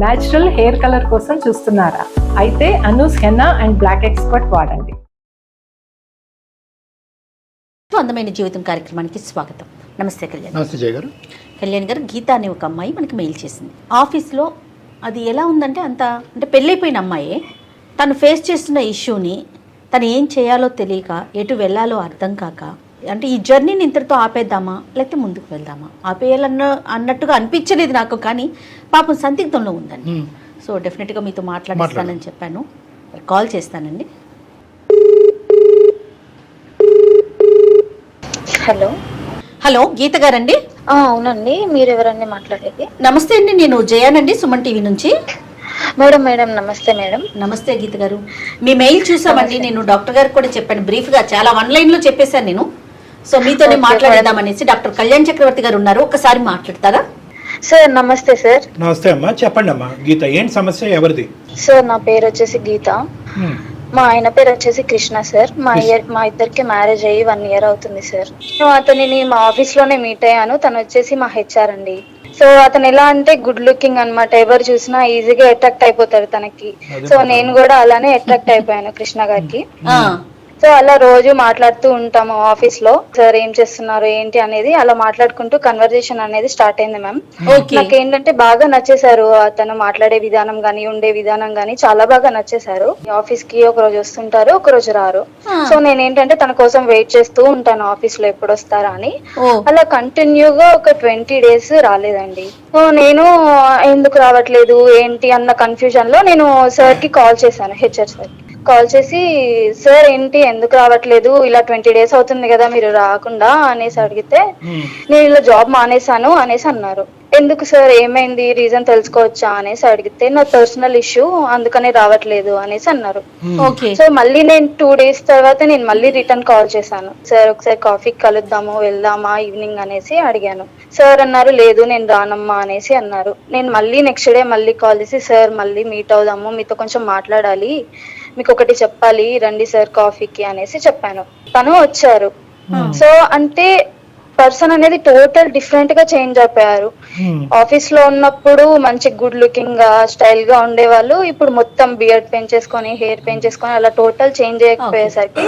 Natural hair colour కోసం చూస్తున్నారా? అయితే Anoos henna and black expert వాడండి. అందమైన జీవితం కార్యక్రమానికి స్వాగతం. నమస్తే కళ్యాణ్. నమస్తే జయ గారు. కళ్యాణ్ గారు, గీత అనే ఒక అమ్మాయి మనకి మెయిల్ చేసింది. ఆఫీస్లో అది ఎలా ఉందంటే అంటే పెళ్ళైపోయిన అమ్మాయే తను ఫేస్ చేస్తున్న ఇష్యూని తను ఏం చేయాలో తెలియక, ఎటు వెళ్ళాలో అర్థం కాక, అంటే ఈ జర్నీని ఇంతటితో ఆపేద్దామా లేకపోతే ముందుకు వెళ్దామా, అన్నట్టుగా అనిపించలేదు నాకు. కానీ పాపం సందిగ్ధంలో ఉందండి. సో డెఫినెట్గా మీతో మాట్లాడిస్తానని చెప్పాను. కాల్ చేస్తానండి. హలో హలో, గీత గారండి? అవునండి, మీరు ఎవరండి మాట్లాడేది? నమస్తే అండి, నేను జయానండి, సుమన్ టీవీ నుంచి. మేడం నమస్తే మేడం. నమస్తే గీత గారు, మీ మెయిల్ చూసామండి. నేను డాక్టర్ గారికి కూడా చెప్పాను, బ్రీఫ్గా చాలా 1 లైన్లో చెప్పేశాను నేను. సో మీతోనే మాట్లాడేద్దామనేసి. డాక్టర్ కళ్యాణ్ చక్రవర్తి గారు ఉన్నారు, ఒకసారి మాట్లాడతారా? సార్ నమస్తే సార్. నమస్తే అమ్మా, చెప్పండి అమ్మా. గీత, ఏంటి సమస్య, ఎవరిది? సార్ నా పేరు వచ్చేసి గీత, మా ఆయన పేరు వచ్చేసి కృష్ణ సార్. మా ఇద్దరికి మ్యారేజ్ అయ్యి 1 ఇయర్ అవుతుంది సార్. అతనిని మా ఆఫీస్ లోనే మీట్ అయ్యాను. తను వచ్చేసి మా హెచ్ఆర్ అండి. సో అతను ఎలా అంటే గుడ్ లుకింగ్ అన్నమాట, ఎవరు చూసినా ఈజీగా అట్రాక్ట్ అయిపోతారు తనకి. సో నేను కూడా అలానే అట్రాక్ట్ అయిపోయాను కృష్ణ గారికి. సో అలా రోజు మాట్లాడుతూ ఉంటాము ఆఫీస్ లో. సార్ ఏం చేస్తున్నారు ఏంటి అనేది అలా మాట్లాడుకుంటూ కన్వర్జేషన్ అనేది స్టార్ట్ అయింది మ్యామ్. నాకు ఏంటంటే బాగా నచ్చేసారు, అతను మాట్లాడే విధానం గానీ ఉండే విధానం గానీ చాలా బాగా నచ్చేసారు. ఆఫీస్ కి ఒక రోజు వస్తుంటారు, ఒక రోజు రారు. సో నేనేంటంటే తన కోసం వెయిట్ చేస్తూ ఉంటాను ఆఫీస్ లో ఎప్పుడు వస్తారా అని. అలా కంటిన్యూగా ఒక 20 days రాలేదండి. నేను ఎందుకు రావట్లేదు ఏంటి అన్న కన్ఫ్యూజన్ లో నేను సార్ కి కాల్ చేశాను, హెచ్ఆర్ సార్ కాల్ చేసి, సార్ ఏంటి ఎందుకు రావట్లేదు, ఇలా 20 days అవుతుంది కదా మీరు రాకుండా అనేసి అడిగితే, నేను ఇలా జాబ్ మానేశాను అనేసి అన్నారు. ఎందుకు సార్, ఏమైంది, రీజన్ తెలుసుకోవచ్చా అనేసి అడిగితే, నా పర్సనల్ ఇష్యూ అందుకనే రావట్లేదు అనేసి అన్నారు. సో మళ్ళీ నేను 2 days తర్వాత నేను మళ్ళీ రిటర్న్ కాల్ చేశాను. సార్ ఒకసారి కాఫీకి కలుద్దాము, వెళ్దామా ఈవినింగ్ అనేసి అడిగాను. సార్ అన్నారు, లేదు నేను రానమ్మా అనేసి అన్నారు. నేను మళ్ళీ నెక్స్ట్ డే మళ్ళీ కాల్ చేసి, సార్ మళ్ళీ మీట్ అవుదాము, మీతో కొంచెం మాట్లాడాలి, మీకు ఒకటి చెప్పాలి, రండి సార్ కాఫీకి అనేసి చెప్పాను. తను వచ్చారు. సో అంటే పర్సన్ అనేది టోటల్ డిఫరెంట్ గా చేంజ్ అయిపోయారు. ఆఫీస్ లో ఉన్నప్పుడు మంచి గుడ్ లుకింగ్ గా స్టైల్ గా ఉండేవాళ్ళు, ఇప్పుడు మొత్తం బియర్డ్ పెంచేసుకొని హెయిర్ పెంచేసుకొని అలా టోటల్ చేంజ్ అయిపోయేసరికి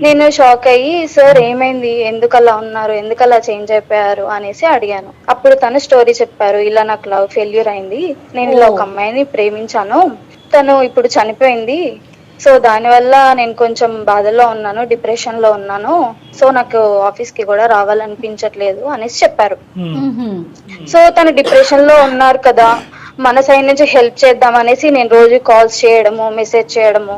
నేను షాక్ అయ్యి, సార్ ఏమైంది, ఎందుకు అలా ఉన్నారు, ఎందుకు అలా చేంజ్ అయిపోయారు అనేసి అడిగాను. అప్పుడు తను స్టోరీ చెప్పారు, ఇలా నాకు లవ్ ఫెయిల్యూర్ అయింది, నేను ఇలా ఒక అమ్మాయిని ప్రేమించాను, తను ఇప్పుడు చనిపోయింది, సో దానివల్ల నేను కొంచెం బాధల్లో ఉన్నాను, డిప్రెషన్ లో ఉన్నాను, సో నాకు ఆఫీస్ కి కూడా రావాలనిపించట్లేదు అనేసి చెప్పారు. సో తను డిప్రెషన్ లో ఉన్నారు కదా, మన సైడ్ నుంచి హెల్ప్ చేద్దాం అనేసి నేను రోజు కాల్స్ చేయడము, మెసేజ్ చేయడము,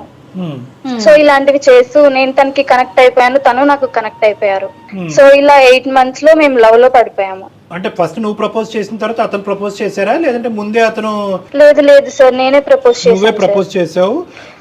సో ఇలాంటివి చేస్తూ నేను తనకి కనెక్ట్ అయిపోయాను, తను నాకు కనెక్ట్ అయిపోయారు. సో ఇలా 8 months లో మేము లవ్ లో పడిపోయాము. అంటే ఫస్ట్ నువ్వు ప్రపోజ్ చేసిన తర్వాత అతను ప్రపోజ్ చేశారా, లేదంటే ముందే అతను? లేదు సార్, నేనే ప్రపోజ్ చేశాను. నువ్వే ప్రపోజ్ చేసావు,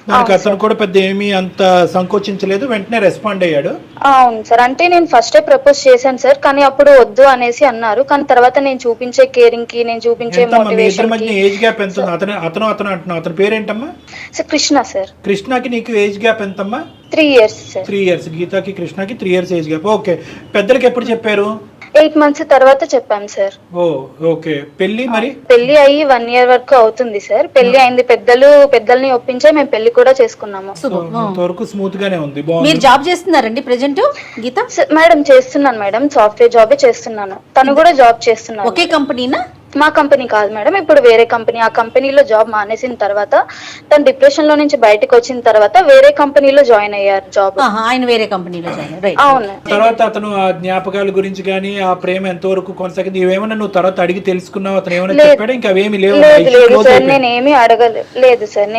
దానికి అతను కూడా పెద్ద ఏమీ అంత సంకోచించలేదు, వెంటనే రెస్పాండ్ అయ్యాడు. అవును సార్, అంటే నేను ఫస్టే ప్రపోజ్ చేశాను సార్, కానీ అప్పుడు వద్దు అనేసి అన్నారు. కానీ తర్వాత నేను చూపించే కేరింగ్ కి, నేను చూపించే మోటివేషన్ కి. ఏజ్ గ్యాప్ ఎంత ఉంది? అతను అంటున్నావు, అతని పేరేంటమ్మా? Sir Krishna sir. కృష్ణకి నీకు ఏజ్ గ్యాప్ ఎంతమ్మా? 3 years సార్. 3 years. గీతకి కృష్ణకి 3 years ఏజ్ గ్యాప్. ఓకే, పెద్దలకి ఎప్పుడు చెప్పారు? 8 months తర్వాత చెప్పాను సార్. ఓకే. పెళ్లి మరి? పెళ్లి అయ్యి 1 year వరకు అవుతుంది సార్. పెళ్లి అయింది, పెద్దల్ని ఒప్పించే మేము పెళ్లి కూడా చేసుకున్నాము. వరకు స్మూత్ గానే ఉంది. మీరు జాబ్ చేస్తున్నారండి ప్రెజెంట్ గీత? మేడం చేస్తున్నాను మేడం, సాఫ్ట్వేర్ జాబే చేస్తున్నాను. తను కూడా జాబ్ చేస్తున్నాను. ఒకే కంపెనీనా? మా కంపెనీ కాదు మేడం, ఇప్పుడు వేరే కంపెనీ. ఆ కంపెనీలో జాబ్ మానేసిన తర్వాత తను డిప్రెషన్ లో నుంచి బయటకు వచ్చిన తర్వాత వేరే కంపెనీలో జాయిన్ అయ్యారు జాబ్. ఆయన వేరే కంపెనీలో జాయిన్. అవును. తర్వాత అతను ఆ జ్ఞాపకాల గురించి కానీ ఆ ప్రేమ ఎంతవరకు కొనసాగింది, ఇవేమన్నా నువ్వు తర్వాత అడిగి తెలుసుకున్నావు? అతను ఏమైనా చెప్పాడా? ఇంకా అవేమి లేవు? లేదు సార్,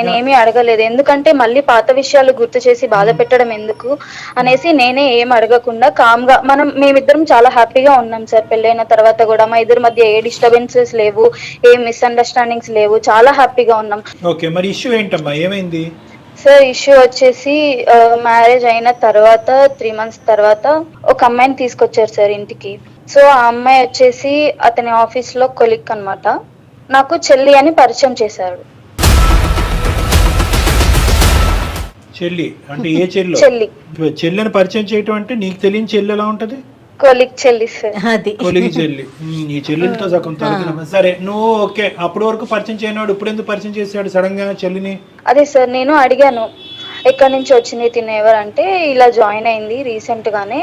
నేనేమి అడగలేదు. ఎందుకంటే మళ్ళీ పాత విషయాలు గుర్తు చేసి బాధ పెట్టడం ఎందుకు అనేసి నేనే ఏం అడగకుండా కామ్ గా మేమిద్దరం చాలా హ్యాపీగా ఉన్నాం సార్. పెళ్ళైన తర్వాత కూడా మా ఇద్దరి మధ్య ఏ డిస్టర్బెన్సెస్ లేవు, ఏ మిస్అండర్స్టాండింగ్స్ లేవు, చాలా హ్యాపీగా ఉన్నాం. ఓకే, మరి ఇష్యూ ఏంటమ్మా, ఏమైంది? సార్ ఇష్యూ వచ్చేసి మ్యారేజ్ అయిన తర్వాత 3 months తర్వాత ఒక అమ్మాయిని తీసుకొచ్చారు సార్ ఇంటికి. సో ఆ అమ్మాయి వచ్చేసి అతని ఆఫీస్ లో కొలీగ్ అన్నమాట. నాకు చెల్లి అని పరిచయం చేశారు. చెల్లి అంటే ఏ చెల్లి? చెల్లి. చెల్లిని పరిచయం చేయటం అంటే నీకు తెలియని చెల్లి ఎలా ఉంటది? కొలిక్ చెల్లి సార్. అది కొలిగి చెల్లి. ఈ చెల్లితో సగం తరగతి. సరే నువ్వు ఓకే, అప్పటి వరకు పరిచయం చేయనాడు, ఇప్పుడు ఎందుకు పరిచయం చేశాడు సడన్ గా చెల్లిని? అదే సార్ నేను అడిగాను ఎక్కడి నుంచి వచ్చింది తిని ఎవరంటే ఇలా జాయిన్ అయింది రీసెంట్ గానే,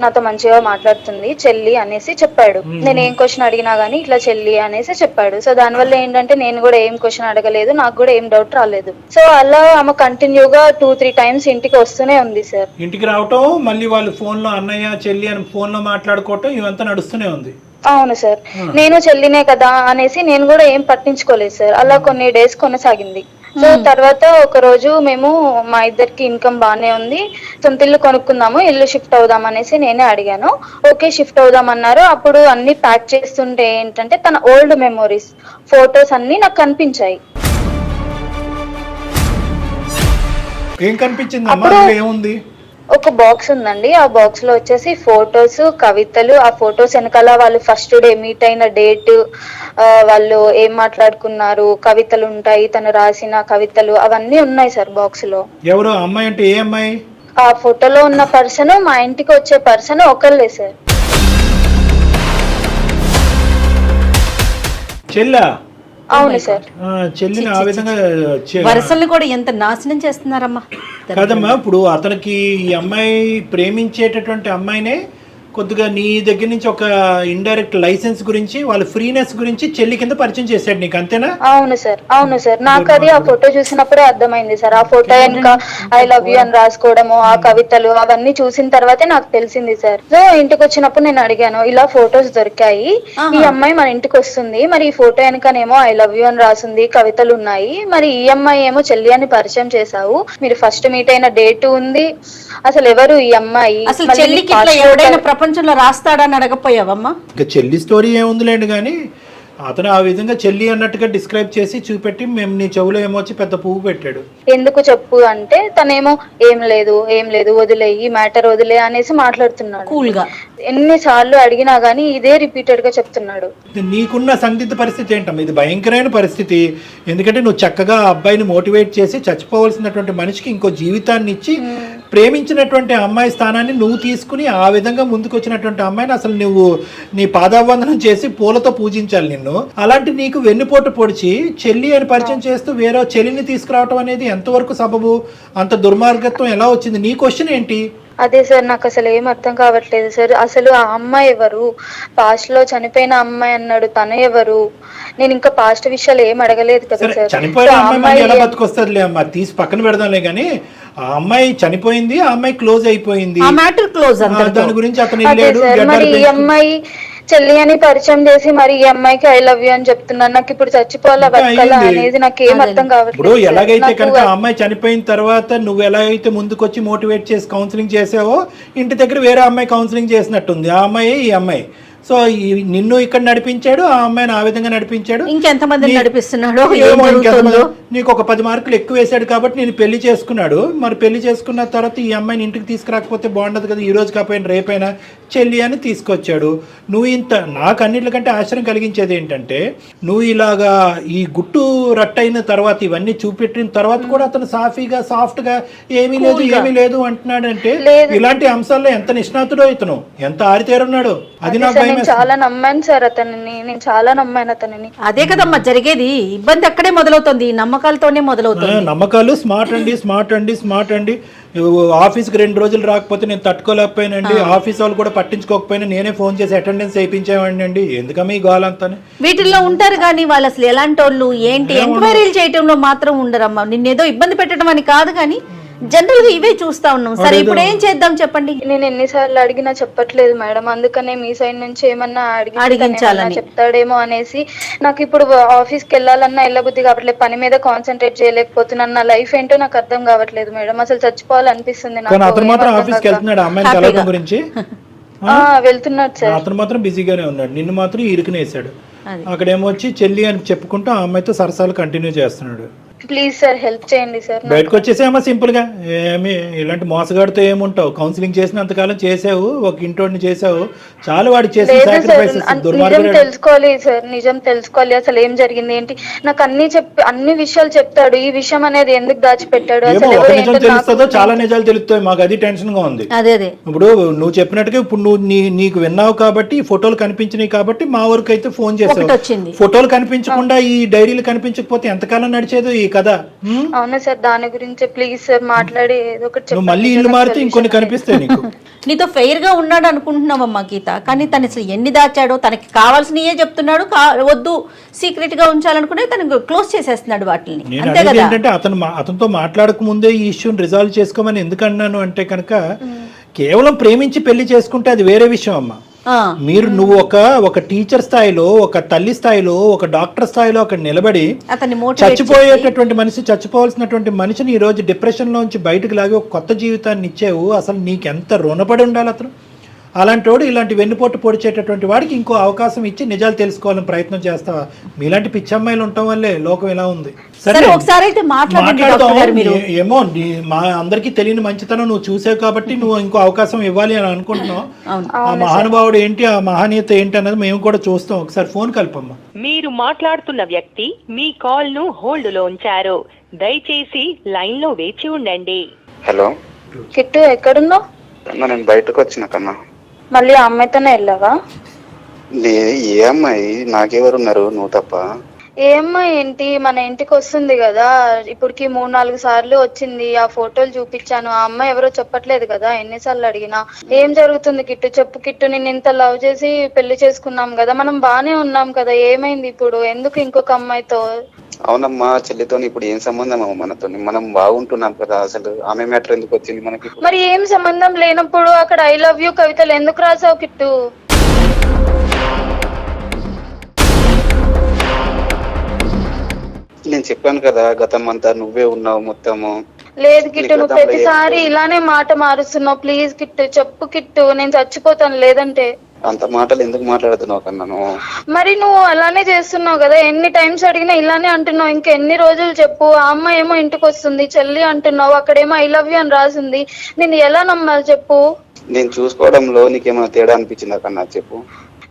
నాతో మంచిగా మాట్లాడుతుంది చెల్లి అనేసి చెప్పాడు. నేను ఏం క్వశ్చన్ అడిగినా గానీ ఇట్లా చెల్లి అనేసి చెప్పాడు. సో దానివల్ల ఏంటంటే నేను కూడా ఏం క్వశ్చన్ అడగలేదు, నాకు కూడా ఏం డౌట్ రాలేదు. సో అలా ఆమె కంటిన్యూగా 2-3 టైమ్స్ ఇంటికి వస్తూనే ఉంది సార్. ఇంటికి రావటం, మళ్ళీ వాళ్ళు ఫోన్ లో అన్నయ్య చెల్లి అని ఫోన్ లో మాట్లాడుకోవటం ఇవంతా నడుస్తూనే ఉంది. అవును సార్, నేను చెల్లినే కదా అనేసి నేను కూడా ఏం పట్టించుకోలేదు సార్. అలా కొన్ని డేస్ కొనసాగింది. సో తర్వాత ఒక రోజు మేము మా ఇద్దరికి ఇన్కమ్ బానే ఉంది, సొంత ఇల్లు కొనుక్కుందాము, ఇల్లు షిఫ్ట్ అవుదాం అనేసి నేనే అడిగాను. ఓకే షిఫ్ట్ అవుదాం అన్నారు. అప్పుడు అన్ని ప్యాక్ చేస్తుంటే ఏంటంటే తన ఓల్డ్ మెమోరీస్ ఫొటోస్ అన్ని నాకు కనిపించాయి. ఏం కనిపించింది అమ్మా? ఏముంది? ఒక బాక్స్ ఉందండి, ఆ బాక్స్ లో వచ్చేసి ఫొటోస్, కవితలు. ఆ ఫొటోస్ వెనకాల వాళ్ళు ఫస్ట్ డే మీట్ అయిన డేట్, వాళ్ళు ఏం మాట్లాడుకున్నారు, కవితలు ఉంటాయి, తను రాసిన కవితలు అవన్నీ ఉన్నాయి సార్ బాక్స్ లో. ఎవరు అమ్మాయి అంటే? ఏ అమ్మాయి? ఆ ఫోటోలో ఉన్న పర్సన్ మా ఇంటికి వచ్చే పర్సన్ ఒకళ్ళే సార్. చెల్లా? అవును సార్. చెల్లిని ఆ విధంగా వరసల్ని కూడా ఎంత నాశనం చేస్తున్నారమ్మా. కాదమ్మా, ఇప్పుడు అతనికి ఈ అమ్మాయి ప్రేమించేటటువంటి అమ్మాయినే కొద్దిగా నీ దగ్గర నుంచి ఒక ఇండైరెక్ట్ లైసెన్స్ గురించి, వాళ్ళ ఫ్రీనెస్ గురించి చెల్లి కింద పరిచయం చేశాడు నీకు, అంతేనా? అవును సార్, అవును సార్. నాకు అది ఆ ఫోటో చూసినప్పుడే అర్థమైంది సార్. ఆ ఫోటో వెనక ఐ లవ్ యూ అని రాసుకోవడము, ఆ కవితలు అవన్నీ చూసిన తర్వాతే నాకు తెలిసింది సార్. సో ఇంటికి వచ్చినప్పుడు నేను అడిగాను, ఇలా ఫొటోస్ దొరికాయి, ఈ అమ్మాయి మన ఇంటికి వస్తుంది, మరి ఈ ఫోటో వెనకనేమో ఐ లవ్ యూ అని రాసింది, కవితలు ఉన్నాయి, మరి ఈ అమ్మాయి ఏమో చెల్లి అని పరిచయం చేశావు, మీరు ఫస్ట్ మీట్ అయిన డేట్ ఉంది, అసలు ఎవరు ఈ అమ్మాయి? అసలు చెల్లికి ఇట్లా ఎవడైనా ప్రపంచంలో రాస్తాడని అడగపోయావమ్మా? ఇంకా చెల్లి స్టోరీ ఏముందిలేండి, కానీ అతను ఆ విధంగా చెల్లి అన్నట్టుగా డిస్క్రైబ్ చేసి చూపెట్టి మేము నీ చెవులో ఏమొచ్చి పెద్ద పువ్వు పెట్టాడు. ఎందుకు చెప్పు అంటే తనేమో ఏం లేదు ఏం లేదు వదిలే, ఈ మ్యాటర్ వదిలే అనేసి మాట్లాడుతున్నాడు కూల్ గా. ఎన్నిసార్లు అడిగినా గానీ ఇదే రిపీటెడ్ గా చెప్తున్నాడు. నీకున్న సందిగ్ధ పరిస్థితి ఏంటమ్మా? ఇది భయంకరమైన పరిస్థితి. ఎందుకంటే నువ్వు చక్కగా ఆ అబ్బాయిని మోటివేట్ చేసి చచ్చిపోవలసినటువంటి మనిషికి ఇంకో జీవితాన్ని ఇచ్చి ప్రేమించినటువంటి అమ్మాయి స్థానాన్ని నువ్వు తీసుకుని ఆ విధంగా ముందుకు వచ్చినటువంటి అమ్మాయిని అసలు నువ్వు నీ పాదావందనం చేసి పూలతో పూజించాలి నిన్ను. అలాంటి నీకు వెన్నుపోటు పొడిచి చెల్లి అని పరిచయం చేస్తూ వేరే చెల్లిని తీసుకురావటం అనేది ఎంతవరకు సబబు? అంత దుర్మార్గత్వం ఎలా వచ్చింది? నీ క్వశ్చన్ ఏంటి? అదే సార్, నాకు అసలు ఏం అర్థం కావట్లేదు సార్. అసలు ఆ అమ్మాయి ఎవరు? పాస్ట్ లో చనిపోయిన అమ్మాయి అన్నాడు, తను ఎవరు? నేను ఇంకా పాస్ట్ విషయాలు ఏం అడగలేదు కదా సార్. చనిపోయిన అమ్మాయి ఎలా బతుకొస్తుందిలే అమ్మా, తీసి పక్కన పెడదాంలే. కానీ ఆ అమ్మాయి చనిపోయింది, ఆ అమ్మాయి క్లోజ్ అయిపోయింది, దాని గురించి అతను మరి ఈ అమ్మాయి చెల్లి అని పరిచయం చేసి మరి ఈ అమ్మాయికి ఐ లవ్ యూ అని చెప్తున్నాను. నాకు ఇప్పుడు చచ్చిపోవాలా బతకాలా అనేది నాకు ఏం అర్థం కావట్లేదు. ఇప్పుడు ఎలాగైతే కనుక ఆ అమ్మాయి చనిపోయిన తర్వాత నువ్వు ఎలాగైతే ముందుకొచ్చి మోటివేట్ చేసి కౌన్సిలింగ్ చేసావో, ఇంటి దగ్గర వేరే అమ్మాయి కౌన్సిలింగ్ చేసినట్టుంది. ఆ అమ్మాయి ఈ అమ్మాయి. సో నిన్ను ఇక్కడ నడిపించాడు, ఆ అమ్మాయిని ఆ విధంగా నడిపించాడు. ఇంకెంతమంది నడిపిస్తున్నాడు? నీకు ఒక 10 మార్కులు ఎక్కువ వేసాడు కాబట్టి నేను పెళ్లి చేసుకున్నాడు. మరి పెళ్లి చేసుకున్న తర్వాత ఈ అమ్మాయిని ఇంటికి తీసుకురాకపోతే బాగుండదు కదా, ఈ రోజు కాకపోయినా రేపైనా చెల్లి అని తీసుకొచ్చాడు. నువ్వు ఇంత నాకు అన్నిటికంటే ఆశ్చర్యం కలిగించేది ఏంటంటే, నువ్వు ఇలాగా ఈ గుట్టు రట్టయిన తర్వాత ఇవన్నీ చూపెట్టిన తర్వాత కూడా అతను సాఫీగా సాఫ్ట్ గా ఏమీ లేదు అంటున్నాడు. అంటే ఇలాంటి అంశాల్లో ఎంత నిష్ణాతుడో ఇతను, ఎంత ఆరితేరున్నాడు. అది నాకు చాలా నమ్మాను సార్ అతనిని, నేను చాలా నమ్మాను అతనిని. అదే కదమ్మా జరిగేది. ఇబ్బంది అక్కడే మొదలవుతుంది, నమ్మకాలతోనే మొదలవుతుంది. నమ్మకాలు స్మార్ట్ అండి. ఆఫీస్కి 2 రోజులు రాకపోతే నేను తట్టుకోలేకపోయానండి, ఆఫీస్ వాళ్ళు కూడా పట్టించుకోకపోయినా నేనే ఫోన్ చేసి అటెండెన్స్ వేయించేవాడిని అండి. ఎందుకమ్మా ఈ గోలంతా? వీటిల్లో ఉంటారు కానీ వాళ్ళు అసలు ఎలాంటి వాళ్ళు ఏంటి ఎంక్వైరీలు చేయటంలో మాత్రం ఉండరమ్మా. నిన్నేదో ఇబ్బంది పెట్టడం అని కాదు, కానీ జనరల్ గా ఇవే చూస్తా ఉన్నాం. సరే ఇప్పుడు ఏం చేద్దాం చెప్పండి? నేను ఎన్నిసార్లు అడిగినా చెప్పట్లేదు మేడం, అందుకనే మీ సైడ్ నుంచి ఏమన్నా అడిగించాలని చెప్తాడేమో అనేసి. నాకు ఇప్పుడు ఆఫీస్ కి వెళ్ళాలన్నా వెళ్ళబుద్ధి కావట్లేదు, పని మీద కాన్సన్ట్రేట్ చేయలేకపోతున్నాను. నా లైఫ్ ఏంటో నాకు అర్థం కావట్లేదు మేడం, అసలు చచ్చిపోవాలనిపిస్తుంది నాకు. వెళ్తున్నాడు సార్, అతను మాత్రం బిజీగానే ఉన్నాడు, నిన్ను మాత్రం ఇరుకునేసాడు. అక్కడేమో వచ్చి చెల్లి అని చెప్పుకుంటూ ఆ అమ్మాయితో సరసాలు కంటిన్యూ చేస్తున్నాడు. ప్లీజ్ సార్ హెల్ప్ చేయండి సార్. బయటకు వచ్చేసేమో సింపుల్ గా. ఏమి ఇలాంటి మోసగాడితో ఏముంటావు? కౌన్సిలింగ్ చేసినంతకాలం చేసావు, ఒక ఇంటోడిని చేసావు, చాలు. వాడు చేసిన లేదు సార్, సాక్రిఫైసెస్ నిజం దుర్మార్గుడు. తెలుసుకోవాలి సార్, నిజం తెలుసుకోవాలి. అసలు ఏం జరిగింది ఏంటి నాకు అన్ని విషయాలు చెప్తాడు. ఈ విషయం అనేది ఎందుకు దాచిపెట్టాడు? ఏమో అసలు ఒక ఎవరు నిజం ఏంటో తెలుస్తుందో నాకు చాలా నిజాలు తెలుస్తాయి. మాకు అది టెన్షన్ గా ఉంది. అదే ఇప్పుడు నువ్వు చెప్పినట్టుగా ఇప్పుడు నువ్వు నీకు విన్నావు కాబట్టి, ఈ ఫోటోలు కనిపించినాయి కాబట్టి మా వరకు అయితే ఫోన్ చేసావు. ఒకటి వచ్చింది. ఫోటోలు కనిపించకుండా ఈ డైరీలు కనిపించకపోతే ఎంతకాలం నడిచేదో ఈ కథ. అవునా సార్, దాని గురించి ప్లీజ్ సార్ మాట్లాడి ఏదో ఒకటి నువ్వు చెప్పండి. మళ్ళీ ఇల్లు మారితే ఇంకొన్ని కనిపిస్తాయి నీకు. నీతో ఫెయిర్ గా ఉన్నాడు అనుకుంటున్నావమ్మా గీత, కానీ తను అసలు ఎన్ని దాచాడో, తనకి కావాల్సినయే చెప్తున్నాడు, వద్దు సీక్రెట్ గా ఉంచాలనుకునే తను క్లోజ్ చేసేస్తున్నాడు వాటిని. నేను అంతే అనేది కదా. ఏంటంటే అతనితో మాట్లాడక ముందే ఈ ఇష్యూని రిజాల్వ్ చేసుకోమని ఎందుకు అన్నాను అంటే కనుక, కేవలం ప్రేమించి పెళ్లి చేసుకుంటే అది వేరే విషయం అమ్మా. నువ్వు ఒక టీచర్ స్థాయిలో, ఒక తల్లి స్థాయిలో, ఒక డాక్టర్ స్థాయిలో అక్కడ నిలబడి చచ్చిపోయేటటువంటి మనిషి, చచ్చిపోవాల్సినటువంటి మనిషిని ఈ రోజు డిప్రెషన్ లోంచి బయటకు లాగి ఒక కొత్త జీవితాన్ని ఇచ్చేవు. అసలు నీకెంత రుణపడి ఉండాలి అతను. అలాంటి వాడు ఇలాంటి వెన్నుపోటు పొడిచేటటువంటి వాడికి ఇంకో అవకాశం ఇచ్చి నిజాలు తెలుసుకోవాలని ప్రయత్నం చేస్తావా? మీలాంటి పిచ్చమ్మాయిలు ఉండటం వల్లే లోకం ఇలా ఉంది. సరే ఒకసారి అయితే ఏమో మా అందరికీ తెలియని మంచితనం నువ్వు చూసావు కాబట్టి నువ్వు ఇంకో అవకాశం ఇవ్వాలి అని అనుకుంటున్నావు. ఆ మహానుభావుడు ఏంటి, ఆ మహనీయత ఏంటి అన్నది మేము కూడా చూస్తాం. ఒకసారి ఫోన్ కలపమ్మా. మీరు మాట్లాడుతున్న వ్యక్తి మీ కాల్ ను హోల్డ్ లో ఉంచారు, దయచేసి లైన్ లో వేచి ఉండండి. హలో కిట్టు, ఎక్కడున్నావు? నేను బయటకు వచ్చిన కన్నా. మళ్ళీ ఆ అమ్మాయితోనే వెళ్ళావా? ఏ అమ్మాయి? నాకెవరున్నారు, నువ్వు తప్ప. ఏ అమ్మాయి ఏంటి, మన ఇంటికి వస్తుంది కదా, ఇప్పటికి 3-4 సార్లు వచ్చింది. ఆ ఫోటోలు చూపించాను. ఆ అమ్మాయి ఎవరో చెప్పట్లేదు కదా, ఎన్నిసార్లు అడిగినా. ఏం జరుగుతుంది కిట్టు, చెప్పు కిట్టు. నేను ఇంత లవ్ చేసి పెళ్లి చేసుకున్నాం కదా, మనం బానే ఉన్నాం కదా, ఏమైంది ఇప్పుడు? ఎందుకు ఇంకొక అమ్మాయితో? అవునమ్మా, చెల్లితో ఇప్పుడు ఏం సంబంధం అమ్మ మనతో? మనం బాగుంటున్నాం కదా, అసలు ఆమె మ్యాటర్ ఎందుకు వచ్చింది మనకి? మరి ఏం సంబంధం లేనప్పుడు అక్కడ ఐ లవ్ యూ కవితలు ఎందుకు రాసావు కిట్టు? నేను చెప్పాను కదా, గతం అంతా నువ్వే ఉన్నావు మొత్తము. లేదు కిట్టు, నువ్వు ప్రతిసారి ఇలానే మాట మారుస్తున్నావు. ప్లీజ్ కిట్టు, చెప్పు కిట్టు, నేను చచ్చిపోతాను లేదంటే. అంత మాటలు ఎందుకు మాట్లాడుతున్నావు కన్నాను? మరి నువ్వు అలానే చేస్తున్నావు కదా, ఎన్ని టైమ్స్ అడిగినా ఇలానే అంటున్నావు. ఇంకా ఎన్ని రోజులు చెప్పు? ఆ అమ్మాయి ఏమో ఇంటికి వస్తుంది చెల్లి అంటున్నావు, అక్కడేమో ఐ లవ్ యూ అని రాసింది. నేను ఎలా నమ్మాలి చెప్పు? నేను చూసుకోవడంలో నీకేమైనా తేడా అనిపించిందా కన్నా చెప్పు.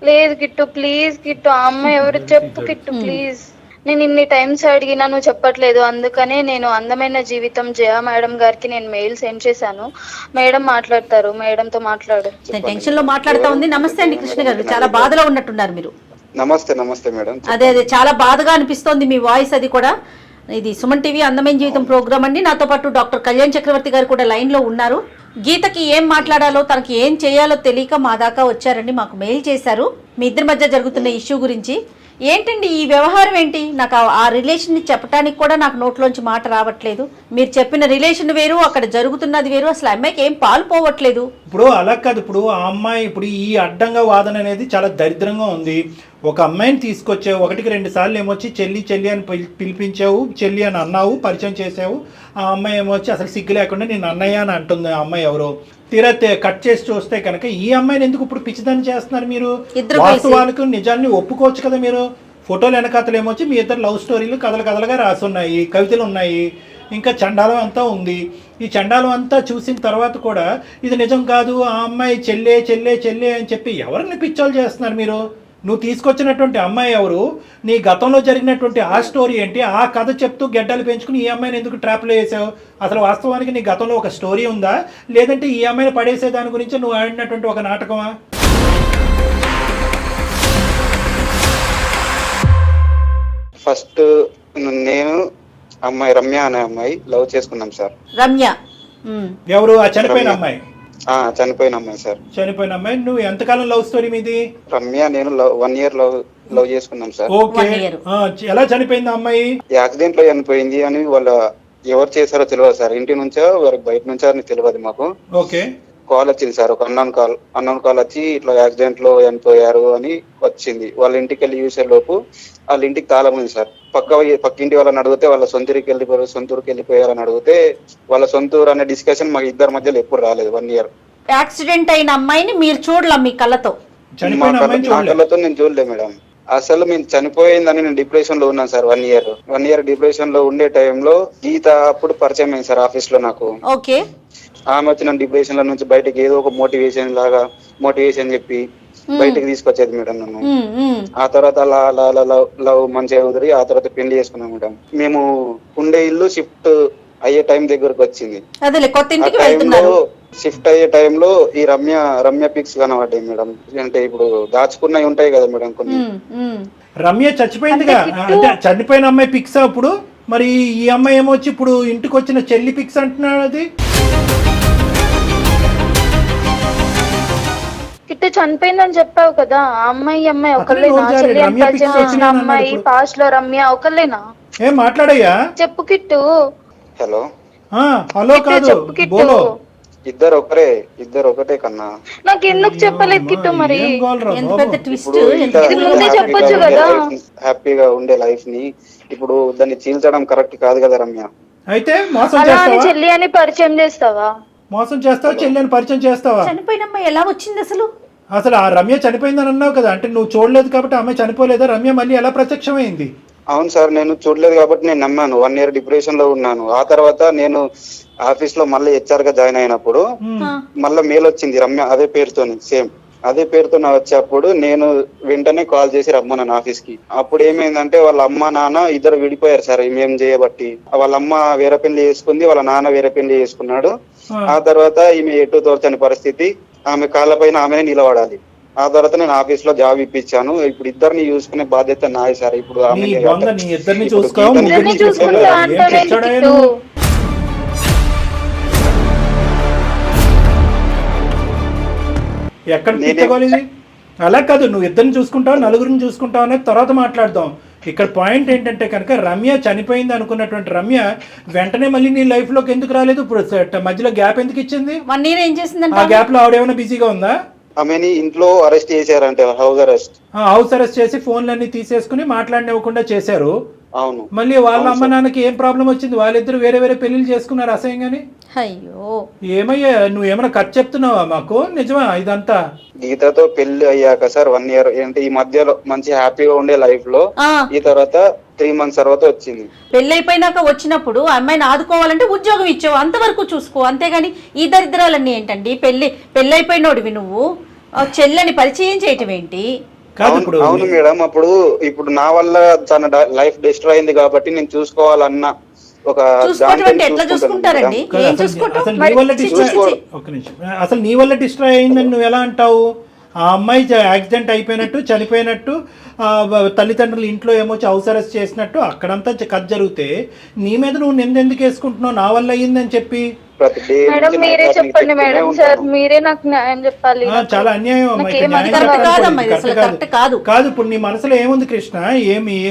లేదు కిట్టు, ప్లీజ్ కిట్టు, ఆ అమ్మాయి ఎవరు చెప్పు కిట్టు ప్లీజ్. నేను ఇన్ని టైమ్స్ అడిగినా నువ్వు చెప్పట్లేదు. అందుకనే నేను అందమైన జీవితం జయ మేడం గారికి నేను మెయిల్ సెండ్ చేశాను. మేడం మాట్లాడతారు, మేడంతో మాట్లాడు. టెన్షన్ లో మాట్లాడుతా ఉంది. నమస్తే అండి కృష్ణ గారు, చాలా బాధలో ఉన్నట్టున్నారు మీరు. నమస్తే. నమస్తే మేడం. అదే చాలా బాధగా అనిపిస్తోంది మీ వాయిస్. అది కూడా ఇది సుమన్ టీవీ అందమైన జీవితం ప్రోగ్రామ్ అండి. నాతో పాటు డాక్టర్ కళ్యాణ్ చక్రవర్తి గారు కూడా లైన్ లో ఉన్నారు. గీతకి ఏం మాట్లాడాలో, తనకి ఏం చేయాలో తెలియక మా దాకా వచ్చారండి, మాకు మెయిల్ చేశారు మీ ఇద్దరి మధ్య జరుగుతున్న ఇష్యూ గురించి. ఏంటండి ఈ వ్యవహారం ఏంటి? నాకు ఆ రిలేషన్ని చెప్పడానికి కూడా నాకు నోట్లోంచి మాట రావట్లేదు. మీరు చెప్పిన రిలేషన్ వేరు, అక్కడ జరుగుతున్నది వేరు. అసలు అమ్మాయికి ఏం పాలు పోవట్లేదు. ఇప్పుడు అలా కాదు. ఇప్పుడు ఆ అమ్మాయి ఇప్పుడు ఈ అడ్డంగా వాదన అనేది చాలా దరిద్రంగా ఉంది. ఒక అమ్మాయిని తీసుకొచ్చావు, 1-2 సార్లు ఏమొచ్చి చెల్లి చెల్లి అని పిలిపించావు, చెల్లి అని అన్నావు, పరిచయం చేసావు. ఆ అమ్మాయి ఏమొచ్చి అసలు సిగ్గు లేకుండా నేను అన్నయ్య అని అంటుంది. ఆ అమ్మాయి ఎవరో తీరా కట్ చేసి చూస్తే కనుక ఈ అమ్మాయిని ఎందుకు ఇప్పుడు పిచ్చిదాన్ని చేస్తున్నారు మీరు? వాస్తవాలకు నిజాన్ని ఒప్పుకోవచ్చు కదా మీరు. ఫోటోలు వెనకాతలు ఏమొచ్చి మీ ఇద్దరు లవ్ స్టోరీలు కథలుగా రాసున్నాయి, కవితలు ఉన్నాయి, ఇంకా చండాలం అంతా ఉంది. ఈ చండాలం అంతా చూసిన తర్వాత కూడా ఇది నిజం కాదు, ఆ అమ్మాయి చెల్లే చెల్లే చెల్లే అని చెప్పి ఎవరిని పిచ్చోలు చేస్తున్నారు మీరు? నువ్వు తీసుకొచ్చినటువంటి అమ్మాయి ఎవరు? నీ గతంలో జరిగినటువంటి ఆ స్టోరీ ఏంటి? ఆ కథ చెప్తూ గెడ్డలు పెంచుకుని ఈ అమ్మాయిని ఎందుకు ట్రాప్లో వేసావు? అసలు వాస్తవానికి నీ గతంలో ఒక స్టోరీ ఉందా, లేదంటే ఈ అమ్మాయిని పడేసే దాని గురించి నువ్వు ఆడినటువంటి ఒక నాటకమా? ఫస్ట్ నేను అమ్మాయి రమ్య అనే అమ్మాయి లవ్ చేసుకున్నాం సార్. రమ్య ఎవరు? ఆ చనిపోయిన అమ్మాయి. చనిపోయిన అమ్మాయి సార్. చనిపోయిన అమ్మాయి. నువ్వు ఎంతకాలం లవ్ స్టోరీ మీది? రమ్య నేను 1 year లవ్ చేసుకున్నాం సార్. ఓకే. ఎలా చనిపోయింది అమ్మాయి? యాక్సిడెంట్ లో చనిపోయింది అని వాళ్ళ ఎవరు చేశారో తెలియదు సార్. ఇంటి నుంచో వారికి బయట నుంచో అని తెలియదు మాకు. ఓకే. కాల్ వచ్చింది సార్, ఒక అన్నోన్ కాల్ వచ్చి ఇట్లా యాక్సిడెంట్ లో చనిపోయారు అని వచ్చింది. వాళ్ళ ఇంటికి వెళ్ళి చూసే లోపు వాళ్ళ ఇంటికి తాళం ఉంది సార్. పక్కింటి వాళ్ళని అడిగితే వాళ్ళ సొంతూరుకి వెళ్ళిపోయారని అడిగితే వాళ్ళ సొంతూరు అనే డిస్కషన్ మా ఇద్దరి మధ్యలో ఎప్పుడు రాలేదు. 1 year. యాక్సిడెంట్ అయిన అమ్మాయిని మీరు చూడలే మీ కళ్ళతో? కళ్ళతో నేను చూడలేదు మేడం. అసలు మేము చనిపోయిందని నేను డిప్రెషన్ లో ఉన్నాను సార్ 1 ఇయర్ డిప్రెషన్ లో ఉండే టైంలో గీత అప్పుడు పరిచయం అయింది సార్ ఆఫీస్ లో నాకు. ఓకే. ఆమె వచ్చి నన్ను డిప్రెషన్ లో నుంచి బయటకి ఏదో ఒక మోటివేషన్ చెప్పి బయటకి తీసుకొచ్చేది మేడం నన్ను. ఆ తర్వాత అలా లవ్ మంచిగా కుదిరి ఆ తర్వాత పెళ్లి చేసుకున్నాం మేడం. మేము ఉండే ఇల్లు షిఫ్ట్ అయ్యే టైం దగ్గరకు వచ్చింది. షిఫ్ట్ అయ్యే టైంలో ఈ రమ్య పిక్స్ కనబడ్డాయి మేడం. అంటే ఇప్పుడు దాచుకున్నవి ఉంటాయి కదా మేడం కొన్ని. రమ్య చచ్చిపోయిందిగా, అంటే చనిపోయిన అమ్మాయి పిక్స్ అప్పుడు, మరి ఈ అమ్మాయి ఏమొచ్చి ఇప్పుడు ఇంటికి వచ్చిన చెల్లి పిక్స్ అంటున్నాడు. అది కిట్టు చనిపోయిందని చెప్పావు కదా, ఆ అమ్మాయి ఒకళ్ళేనా? చెల్లి అని పరిచయం చేసిన అమ్మాయి పాస్ట్ లో రమ్య ఒకళ్ళేనా? ఏం మాట్లాడయ్యా, చెప్పు కిట్టు. హలో హలో కాదు బోలో. ఇద్దరు ఒకటే కన్నా. నాకు ఎందుకు చెప్పలేదు కిట్టు? మరి చెప్పొచ్చు కదా. హ్యాపీగా ఉండే లైఫ్ ని ఇప్పుడు దాన్ని చీల్చడం కరెక్ట్ కాదు కదా రమ్య. అయితే మోసం అలా అని చేస్తావా? చెల్లి అని పరిచయం చేస్తావా? మోసం చేస్తావా? చెల్లి అని పరిచయం చేస్తావా? చనిపోయిన అమ్మాయి ఎలా వచ్చింది అసలు ఆ రమ్య చనిపోయిందని అన్నావు కదా, అంటే నువ్వు చూడలేదు కాబట్టి అమ్మాయి చనిపోలేదా? రమ్య మళ్ళీ ఎలా ప్రత్యక్షమైంది? అవును సార్, నేను చూడలేదు కాబట్టి నేను నమ్మాను. 1 ఇయర్ డిప్రెషన్ లో ఉన్నాను. ఆ తర్వాత నేను ఆఫీస్ లో మళ్ళీ హెచ్ఆర్ గా జాయిన్ అయినప్పుడు మళ్ళీ మెయిల్ వచ్చింది రమ్య అదే పేరుతోని, సేమ్ అదే పేరుతో వచ్చేప్పుడు నేను వెంటనే కాల్ చేసి రమ్మన్నాను ఆఫీస్ కి. అప్పుడు ఏమైందంటే వాళ్ళ అమ్మ నాన్న ఇద్దరు విడిపోయారు సార్ ఏం చేయబట్టి. వాళ్ళ అమ్మ వేరే పెళ్లి చేసుకుంది, వాళ్ళ నాన్న వేరే పెళ్లి చేసుకున్నాడు. ఆ తర్వాత ఈమె ఎటు తోచని పరిస్థితి, ఆమె కాళ్ళపైన ఆమెనే నిలబడాలి. ఆ తర్వాత నేను ఆఫీస్ లో జాబ్ ఇప్పించాను. ఇప్పుడు ఇద్దరిని చూసుకునే బాధ్యత నాది సార్. ఇప్పుడు ఎక్కడ తీసుకోవాలి? అలా కాదు, నువ్వు ఇద్దరిని చూసుకుంటావు, నలుగురిని చూసుకుంటావు అనేది తర్వాత మాట్లాడదాం. ఇక్కడ పాయింట్ ఏంటంటే కనుక రమ్య చనిపోయింది అనుకున్నటువంటి రమ్య వెంటనే మళ్ళీ నీ లైఫ్ లోకి ఎందుకు రాలేదు? ఇప్పుడు మధ్యలో గ్యాప్ ఎందుకు ఇచ్చింది? ఆ గ్యాప్ లో ఆవిడ ఏమైనా బిజీగా ఉందా? ఆమెని ఇంట్లో అరెస్ట్ చేశారంటే హౌస్ అరెస్ట్ చేసి ఫోన్లన్నీ తీసేసుకుని మాట్లాడనివ్వకుండా చేశారు. అవును. మళ్ళీ వాళ్ళ అమ్మ నాన్నకి ఏం ప్రాబ్లం వచ్చింది? వాళ్ళిద్దరు వేరే వేరే పెళ్లిళ్ళు చేసుకున్నారు అసహ్యంగాని. అయ్యో ఏమయ్యా, నువ్వు ఏమైనా ఖర్చు చెప్తున్నావా మాకు? నిజమా ఇదంతా? గీతతో పెళ్లి అయ్యాక సార్ 1 ఇయర్ అంటే ఈ మధ్యలో మంచి హ్యాపీగా ఉండే లైఫ్ లో ఈ తర్వాత 3 మంత్స్ తర్వాత వచ్చింది. పెళ్లి అయిపోయినాక వచ్చినప్పుడు అమ్మాయిని ఆదుకోవాలంటే ఉద్యోగం ఇచ్చావు, అంతవరకు చూసుకో, అంతేగాని ఈ దరిద్రాలన్నీ ఏంటండి? పెళ్లి అయిపోయినోడివి నువ్వు చెల్లని పరిచయం చేయటం ఏంటి? అవును మేడం, ఇప్పుడు నా వల్ల తన లైఫ్ డిస్ట్రాయ్ అయింది కాబట్టి నేను చూసుకోవాలన్న ఒక ఎట్లా చూసుకుంటారండి? అసలు నీ వల్ల డిస్ట్రాయ్ అయిందని నువ్వు ఎలా అంటావు? ఆ అమ్మాయి యాక్సిడెంట్ అయిపోయినట్టు చనిపోయినట్టు తల్లిదండ్రులు ఇంట్లో ఏమొచ్చి హౌస్ అరెస్ట్ చేసినట్టు అక్కడంతా కథ జరిగితే నీ మీద నువ్వు నిందెందుకు వేసుకుంటున్నావు? నా వల్ల అయ్యిందని చెప్పి. మేడం మీరే చెప్పండి మేడం, సార్ మీరే నాకు న్యాయం చెప్పాలి. చాలా అన్యాయం కాదు. ఇప్పుడు నీ మనసులో ఏముంది కృష్ణ?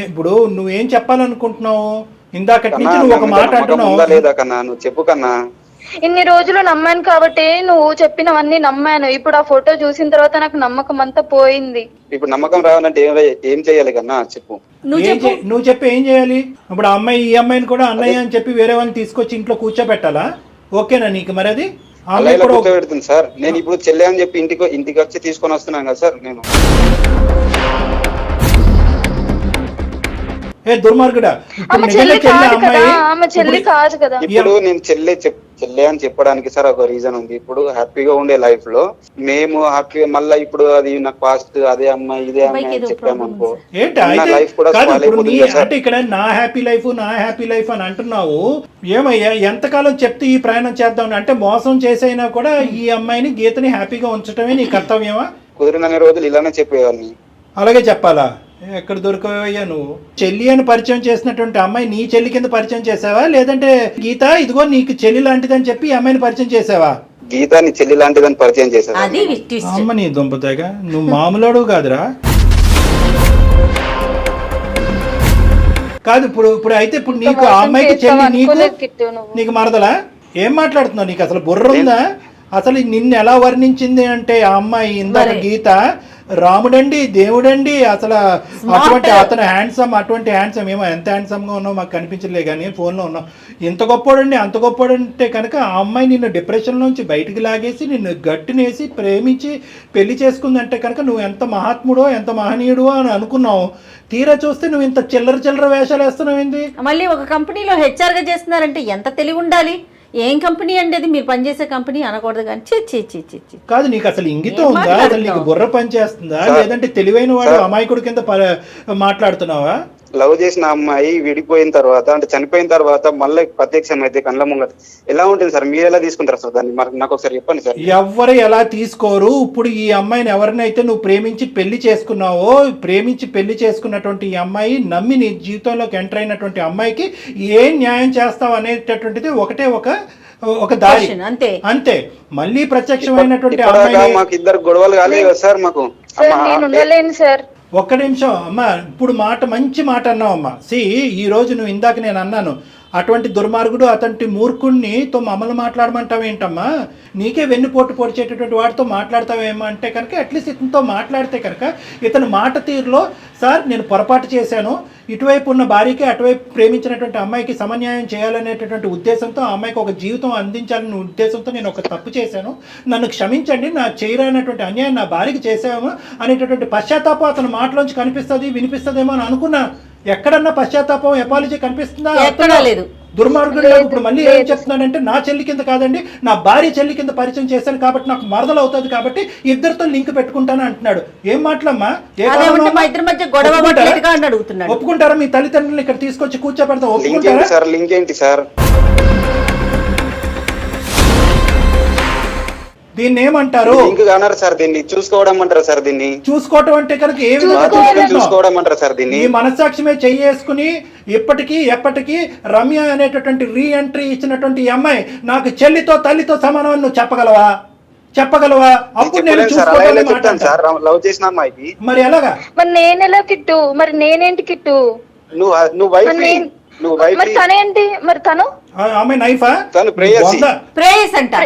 ఇప్పుడు నువ్వేం చెప్పాలనుకుంటున్నావు? ఇందాకటి నుంచి నువ్వు ఒక మాట అంటున్నావు. చెప్పు కన్నా. ఇన్ని రోజులు నమ్మాను కాబట్టి నువ్వు చెప్పినవన్నీ నమ్మాను. ఇప్పుడు ఆ ఫోటో చూసిన తర్వాత నాకు నమ్మకం అంతా పోయింది. ఇప్పుడు నమ్మకం రావాలంటే ఏం చేయాలి కన్నా చెప్పు. నువ్వు చెప్పి ఏం చేయాలి? ఇప్పుడు ఆ అమ్మాయి ఈ అమ్మాయిని కూడా అన్నయ్య అని చెప్పి వేరే వాళ్ళని తీసుకొచ్చి ఇంట్లో కూర్చోబెట్టాలా? ఓకేనా నీకు? మరి అది పెడుతుంది సార్. నేను ఇప్పుడు చెల్లె అని చెప్పి ఇంటికి వచ్చి తీసుకొని వస్తున్నాను కదా సార్. నేను దుర్మార్గుడా, ఇప్పుడు నేను చెల్లె అని చెప్పడానికి సార్ ఒక రీజన్ ఉంది. ఇప్పుడు హ్యాపీగా ఉండే లైఫ్ లో మేము హ్యాపీగా మళ్ళీ ఇప్పుడు అది నాకు పాస్ట్ అదే అమ్మాయి ఇదే అమ్మాయి అని చెప్పామనుకో లైఫ్ కూడా అంటే ఇక్కడ నా హ్యాపీ లైఫ్ అని అంటున్నావు. ఏమయ్యా, ఎంతకాలం చెప్తే ఈ ప్రయాణం చేద్దాం అంటే మోసం చేసైనా కూడా ఈ అమ్మాయిని గీతని హ్యాపీగా ఉంచడమే నీ కర్తవ్యమా? కుదిరినన్ని రోజులు ఇలానే చెప్పేవాడిని. అలాగే చెప్పాలా? ఎక్కడ దొరికావయ్యా నువ్వు? చెల్లి అని పరిచయం చేసినటువంటి అమ్మాయి నీ చెల్లి కింద పరిచయం చేసావా, లేదంటే గీత ఇదిగో నీకు చెల్లి లాంటిదని చెప్పి అమ్మాయిని పరిచయం చేసావా? గీత నీ చెల్లి లాంటిదని పరిచయం చేసావా? అమ్మ నీ దుంపతేగా, నువ్వు మామూలుడు కాదురా. కాదు ఇప్పుడు అయితే ఇప్పుడు నీకు ఆ అమ్మాయికి చెల్లి, నీకు మరదలా? ఏం మాట్లాడుతున్నావు? నీకు అసలు బుర్ర ఉందా? అసలు నిన్ను ఎలా వర్ణించింది అంటే ఆ అమ్మాయి ఇందాక గీత, రాముడండి, దేవుడండి, అసలు అటువంటి అతను అటువంటి హ్యాండ్సమ్ ఏమో ఎంత హ్యాండ్సమ్గా ఉన్నావు మాకు కనిపించలే కానీ ఫోన్లో ఉన్నావు, ఇంత గొప్పోడండి అంత గొప్పోడంటే కనుక ఆ అమ్మాయి నిన్ను డిప్రెషన్లోంచి బయటికి లాగేసి నిన్ను గట్టినేసి ప్రేమించి పెళ్లి చేసుకుందంటే కనుక నువ్వు ఎంత మహాత్ముడో ఎంత మహనీయుడో అని అనుకున్నావు. తీరా చూస్తే నువ్వు ఇంత చిల్లర వేషాలు వేస్తున్నావు ఏంటి? మళ్ళీ ఒక కంపెనీలో హెచ్ఆర్గా చేస్తున్నారంటే ఎంత తెలివి ఉండాలి. ఏం కంపెనీ అండి అది, మీరు పనిచేసే కంపెనీ అనకూడదు కానీ చి కాదు. నీకు అసలు ఇంగితం ఉందా? అసలు నీకు బుర్ర పనిచేస్తుందా? లేదంటే తెలివైన వాడు అమాయకుడి కింద మాట్లాడుతున్నావా? లవ్ చేసిన అమ్మాయి విడిపోయిన తర్వాత అంటే చనిపోయిన తర్వాత మళ్ళీ ప్రత్యక్షం అయితే కళ్ళ ముంగట ఎలా ఉంటుంది సార్? మీరు ఎలా తీసుకుంటారు సార్ దాన్ని? మరి నాకు ఒకసారి చెప్పండి సార్. ఎవరు ఎలా తీసుకోరు. ఇప్పుడు ఈ అమ్మాయిని ఎవరినైతే నువ్వు ప్రేమించి పెళ్లి చేసుకున్నావో, ప్రేమించి పెళ్లి చేసుకున్నటువంటి ఈ అమ్మాయి నమ్మి నీ జీవితంలోకి ఎంటర్ అయినటువంటి అమ్మాయికి ఏం న్యాయం చేస్తావు అనేటటువంటిది ఒకటే ఒక దారి, అంతే. మళ్ళీ ప్రత్యక్షమైనటువంటి అమ్మాయి మాకు ఇద్దరు గొడవలు కాలేదు కదా సార్ మాకు. నేను ఉండలేను సార్. ఒక్క నిమిషం అమ్మా, ఇప్పుడు మంచి మాట అన్నావు అమ్మా. ఈ రోజు నువ్వు ఇందాక నేను అన్నాను అటువంటి దుర్మార్గుడు అటువంటి మూర్ఖుడిని తో మమ్మల్ని మాట్లాడమంటావేంటమ్మా? నీకే వెన్నుపోటు పొడిచేటటువంటి వాడితో మాట్లాడతావేమో అంటే కనుక అట్లీస్ట్ ఇతనితో మాట్లాడితే కనుక ఇతని మాట తీరులో సార్ నేను పొరపాటు చేశాను, ఇటువైపు ఉన్న భార్యకి అటువైపు ప్రేమించినటువంటి అమ్మాయికి సమన్యాయం చేయాలనేటటువంటి ఉద్దేశంతో ఆ అమ్మాయికి ఒక జీవితం అందించాలనే ఉద్దేశంతో నేను ఒక తప్పు చేశాను, నన్ను క్షమించండి, నా చేయరానటువంటి అన్యాయం నా భార్యకి చేసాము అనేటటువంటి పశ్చాత్తాపం అతని మాటలోంచి కనిపిస్తుంది వినిపిస్తుందేమో అని అనుకున్నా. ఎక్కడన్నా పశ్చాత్తాపం ఎపాలజీ కనిపిస్తుందా? ఎక్కడా లేదు. దుర్మార్గుడు ఇప్పుడు మళ్ళీ ఏం చెప్తున్నాడంటే నా చెల్లి కింద కాదండి నా భార్య చెల్లి కింద పరిచయం చేశాను కాబట్టి నాకు మరదలు అవుతుంది కాబట్టి ఇద్దరితో లింక్ పెట్టుకుంటాను అంటున్నాడు. ఏం మాటలమ్మా? ఒప్పుకుంటారా? మీ తల్లిదండ్రులను ఇక్కడ తీసుకొచ్చి కూర్చోబెడతా ఒప్పుకుంటారా? లింక్ ఏంటి సార్? దీన్ని ఏమంటారు? సార్ దీన్ని చూసుకోవడం అంటారు సార్. దీన్ని చూసుకోవడం అంటే కనుక ఏ విధంగా చూసుకోవడం అంటారు సార్? దీన్ని ఈ మనస్సాక్షిమే చేసుకుని ఇప్పటికీ ఎప్పటికీ రమ్య అనేటటువంటి రీ ఎంట్రీ ఇచ్చినటువంటి ఈ అమ్మాయి నాకు చెల్లితో తల్లితో సమానం అని నువ్వు చెప్పగలవా? అప్పుడు నేను చూసుకోవడం లవ్ చేసిన అమ్మాయికి మరి ఎలాగా? మరి నేను ఎలా కిట్టు? మరి నేనేంటి కిట్టు? నువ్వు మరి తనేంటి? మరి తను అమ్మాయి నైఫా? తను ప్రేయస్ అంట.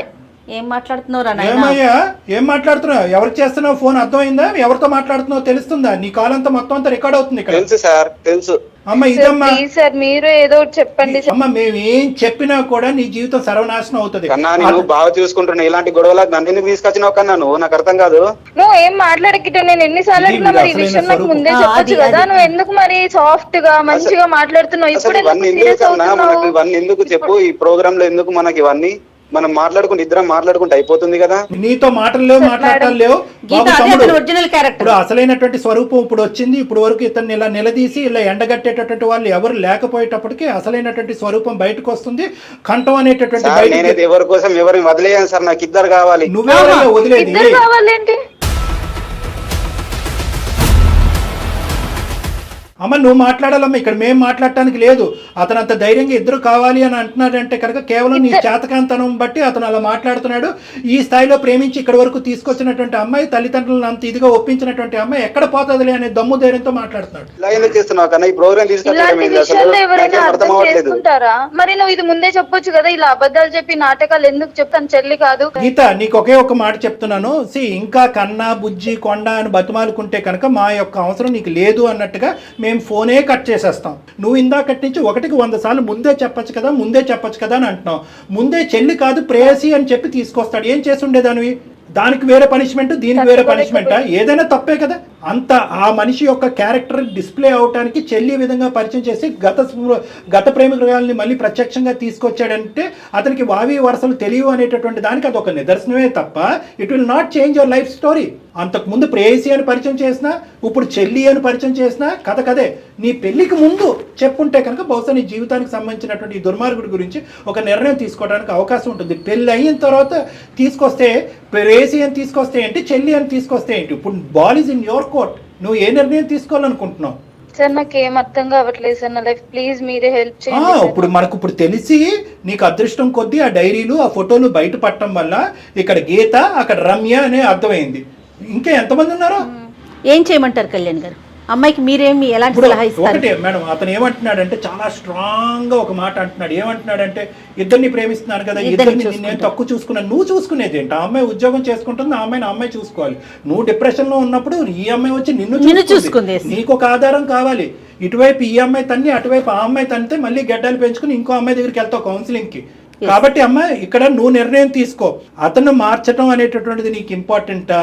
ఏం మాట్లాడుతున్నావు? ఏమయ్యా ఏం మాట్లాడుతున్నావు? ఎవరికి చేస్తున్నావు ఫోన్? అర్థమైందా? ఎవరితో మాట్లాడుతున్నావు తెలుస్తుందా? నీ కాల్ అంతా మొత్తం అంతా రికార్డ్ అవుతుంది ఇక్కడ. తెలుసు సార్, తెలుసు. అమ్మ ఇదమ్మా సార్ మీరు ఏదో చెప్పండి. అమ్మ మేము ఏం చెప్పినా కూడా నీ జీవితం సర్వనాశనం అవుతుంది. కన్నా నేను బాగా చూసుకుంటున్నా, ఇలాంటి గొడవలకు నన్ను ఎందుకు తీసుకొచ్చినావు కన్నా? నువ్వు నాకు అర్థం కాదు. నువ్వు ఏం మాట్లాడకిట్టు? నేను ఎన్నిసార్లు అడిగినా మరి ఈ విషయం నాకు ముందే చెప్పొచ్చు కదా. నువ్వు ఎందుకు మరి సాఫ్ట్ గా మంచిగా మాట్లాడుతున్నావు? ఇప్పుడు ఇవన్నీ ఎందుకు చెప్పు? ఈ ప్రోగ్రామ్ లో ఎందుకు మనకి ఇవన్నీ? మనం ఇద్దరం మాట్లాడుకుంటే అయిపోతుంది కదా. నీతో మాటలు లేవు, మాట్లాడటం లేవు. ఇప్పుడు అసలైనటువంటి స్వరూపం ఇప్పుడు వచ్చింది. ఇప్పుడు వరకు ఇతన్ని ఇలా నిలదీసి ఇలా ఎండగట్టేటటువంటి వాళ్ళు ఎవరు లేకపోయేటప్పటికి అసలైనటువంటి స్వరూపం బయటకు వస్తుంది. కంఠం అనేటటువంటి నేనైతే ఎవరి కోసం ఎవరిని వదిలేయాను సార్. నాకు ఇద్దరు కావాలి. నువ్వెవరో వదిలేది? అమ్మ నువ్వు మాట్లాడాలమ్మా, ఇక్కడ మేము మాట్లాడటానికి లేదు. అతను అంత ధైర్యంగా ఇద్దరు కావాలి అని అంటున్నాడంటే కనుక కేవలం నీ చేతకాంతనం బట్టి అతను అలా మాట్లాడుతున్నాడు. ఈ స్థాయిలో ప్రేమించి ఇక్కడ వరకు తీసుకొచ్చినటువంటి అమ్మాయి, తల్లిదండ్రులను అంత ఇదిగా ఒప్పించినటువంటి అమ్మాయి ఎక్కడ పోతుందిలే అనే దమ్ము ధైర్యంతో మాట్లాడుతున్నాడు. మరి నువ్వు ఇది ముందే చెప్పొచ్చు కదా. ఇలా అబద్ధాలు చెప్పి నాటకాలు ఎందుకు చెప్తాను? చెల్లి కాదు. గీత నీకు ఒకే ఒక మాట చెప్తున్నాను. ఇంకా కన్నా బుజ్జి కొండ అని బతిమాలుకుంటే కనుక మా యొక్క అవసరం నీకు లేదు అన్నట్టుగా మేము ఫోనే కట్ చేసేస్తాం. నువ్వు ఇందాకటి నుంచి 1కి 100 సార్లు ముందే చెప్పచ్చు కదా అని అంటున్నావు. ముందే చెల్లి కాదు ప్రేయసి అని చెప్పి తీసుకొస్తాడు. ఏం చేసి ఉండేదానివి? దానికి వేరే పనిష్మెంట్, దీనికి వేరే పనిష్మెంటా? ఏదైనా తప్పే కదా. అంత ఆ మనిషి యొక్క క్యారెక్టర్ డిస్ప్లే అవటానికి చెల్లి విధంగా పరిచయం చేసి గత ప్రేమికురాలని మళ్ళీ ప్రత్యక్షంగా తీసుకొచ్చాడంటే అతనికి వావి వరసలు తెలియవు అనేటటువంటి దానికి అదొక నిదర్శనమే తప్ప it will not change your life story. అంతకుముందు ప్రేయసి అని పరిచయం చేసినా, ఇప్పుడు చెల్లి అని పరిచయం చేసినా కథ కదే. నీ పెళ్లికి ముందు చెప్పుంటే కనుక బహుశా నీ జీవితానికి సంబంధించినటువంటి ఈ దుర్మార్గుడి గురించి ఒక నిర్ణయం తీసుకోవడానికి అవకాశం ఉంటుంది. పెళ్ళి అయిన తర్వాత తీసుకొస్తే ప్రేయసి అని తీసుకొస్తే ఏంటి, చెల్లి అని తీసుకొస్తే ఏంటి? ఇప్పుడు ball is in your court. నువ్వు ఏ నిర్ణయం తీసుకోవాలనుకుంటున్నావు? సార్ నాకు ఏం అర్థం కావట్లేదు సార్. నా లైఫ్ ప్లీజ్ మీరే హెల్ప్ చేయండి. ఇప్పుడు తెలిసి నీకు అదృష్టం కొద్దీ ఆ డైరీలు ఆ ఫోటోలు బయట పట్టడం వల్ల ఇక్కడ గీత అక్కడ రమ్య అనే అర్థమైంది. ఇంకా ఎంతమంది ఉన్నారో? ఏం చేయమంటారు కళ్యాణ్ గారు? అమ్మాయికి మీరేమి ఎలాంటి ఇప్పుడు సలహా ఇస్తారు? ఒకటే మేడం, అతను ఏమంటున్నాడంటే చాలా స్ట్రాంగ్ గా ఒక మాట అంటున్నాడు. ఏమంటున్నాడంటే ఇద్దరిని ప్రేమిస్తున్నాను కదా, ఇద్దరిని నేను తక్కువ చూసుకున్నాను. నువ్వు చూసుకునేది ఏంటి? ఆ అమ్మాయి ఉద్యోగం చేసుకుంటుంది, ఆ అమ్మాయిని అమ్మాయి చూసుకోవాలి. నువ్వు డిప్రెషన్ లో ఉన్నప్పుడు ఈ అమ్మాయి వచ్చి నిన్ను చూసుకుంది. నీకు ఒక ఆధారం కావాలి. ఇటువైపు ఈ అమ్మాయి తన్ని, అటువైపు ఆ అమ్మాయి తన్నితే మళ్ళీ గడ్డలు పెంచుకుని ఇంకో అమ్మాయి దగ్గరికి వెళ్తావు కౌన్సిలింగ్ కి. కాబట్టి అమ్మాయి ఇక్కడ నువ్వు నిర్ణయం తీసుకో. అతను మార్చడం అనేటటువంటిది నీకు ఇంపార్టెంటా,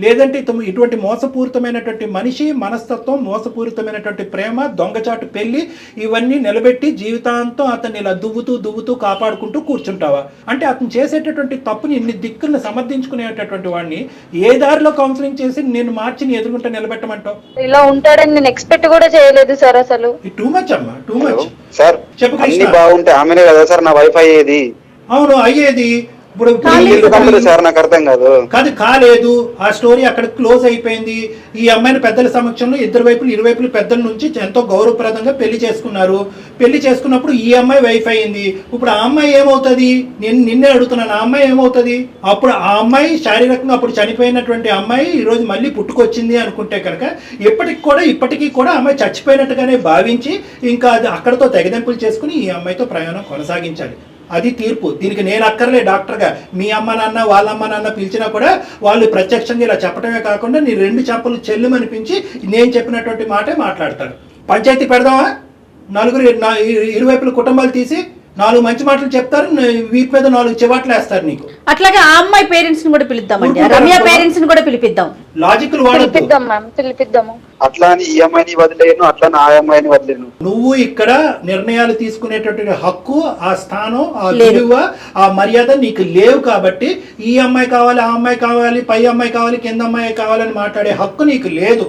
లేదంటే ఇటువంటి మోసపూరితమైనటువంటి మనిషి మనస్తత్వం, మోసపూరితమైనటువంటి ప్రేమ, దొంగచాటు పెళ్లి ఇవన్నీ నిలబెట్టి జీవితాంతం అతన్ని ఇలా దువ్వుతూ కాపాడుకుంటూ కూర్చుంటావా? అంటే అతను చేసేటటువంటి తప్పుని ఇన్ని దిక్కులను సమర్థించుకునేటటువంటి వాడిని ఏ దారిలో కౌన్సిలింగ్ చేసి నేను మార్చి నీ ఎదుర్కొంటే నిలబెట్టమంటావు? ఇలా ఉంటాడని నేను ఎక్స్పెక్ట్ కూడా చేయలేదు సార్ అసలు. టూ మచ్ అమ్మా, టూ మచ్. సార్ చెప్పు అన్ని బాగుంటే ఆమెనే కదా సార్ నా వైఫ్ అయ్యేది. అవును అయ్యేది. ఇప్పుడు సార్ నాకు అర్థం కాదు. కాలేదు, ఆ స్టోరీ అక్కడ క్లోజ్ అయిపోయింది. ఈ అమ్మాయిని పెద్దల సమక్షంలో ఇరువైపులు పెద్దల నుంచి ఎంతో గౌరవప్రదంగా పెళ్లి చేసుకున్నారు. పెళ్లి చేసుకున్నప్పుడు ఈ అమ్మాయి వైఫ్ అయింది. ఇప్పుడు ఆ అమ్మాయి ఏమవుతుంది? నేను నిన్నే అడుగుతున్నాను, ఆ అమ్మాయి ఏమవుతుంది? అప్పుడు ఆ అమ్మాయి శారీరకంగా అప్పుడు చనిపోయినటువంటి అమ్మాయి ఈ రోజు మళ్ళీ పుట్టుకొచ్చింది అనుకుంటే కనుక ఇప్పటికీ కూడా అమ్మాయి చచ్చిపోయినట్టుగానే భావించి ఇంకా అది అక్కడతో తెగదెంపులు చేసుకుని ఈ అమ్మాయితో ప్రయాణం కొనసాగించాలి. అది తీర్పు. దీనికి నేను అక్కర్లే డాక్టర్గా. మీ అమ్మ నాన్న వాళ్ళ అమ్మ నాన్న పిలిచినా కూడా వాళ్ళు ప్రత్యక్షంగా ఇలా చెప్పడమే కాకుండా నీ రెండు చెంపలు చెల్లుమనిపించి నేను చెప్పినటువంటి మాటే మాట్లాడతారు. పంచాయతీ పెడదామా? ఇరువైపుల కుటుంబాలు తీసి 4 మంచి మాటలు చెప్తారు, వీటి మీద 4 చివాట్లు వేస్తారు నీకు. అట్లాగే ఆ అమ్మాయి పేరెంట్స్ ని కూడా పిలుద్దామండి, రమ్య పేరెంట్స్ ని కూడా పిలిపిద్దాం. లాజికల్ పిలిపిద్దాము. అట్లా అని ఈ అమ్మాయిని వదిలేను, అట్లా ఆ అమ్మాయిని వదిలేను. నువ్వు ఇక్కడ నిర్ణయాలు తీసుకునేటటువంటి హక్కు, ఆ స్థానం, ఆ విలువ, ఆ మర్యాద నీకు లేవు. కాబట్టి ఈ అమ్మాయి కావాలి, ఆ అమ్మాయి కావాలి, పై అమ్మాయి కావాలి, కింద అమ్మాయి కావాలని మాట్లాడే హక్కు నీకు లేదు.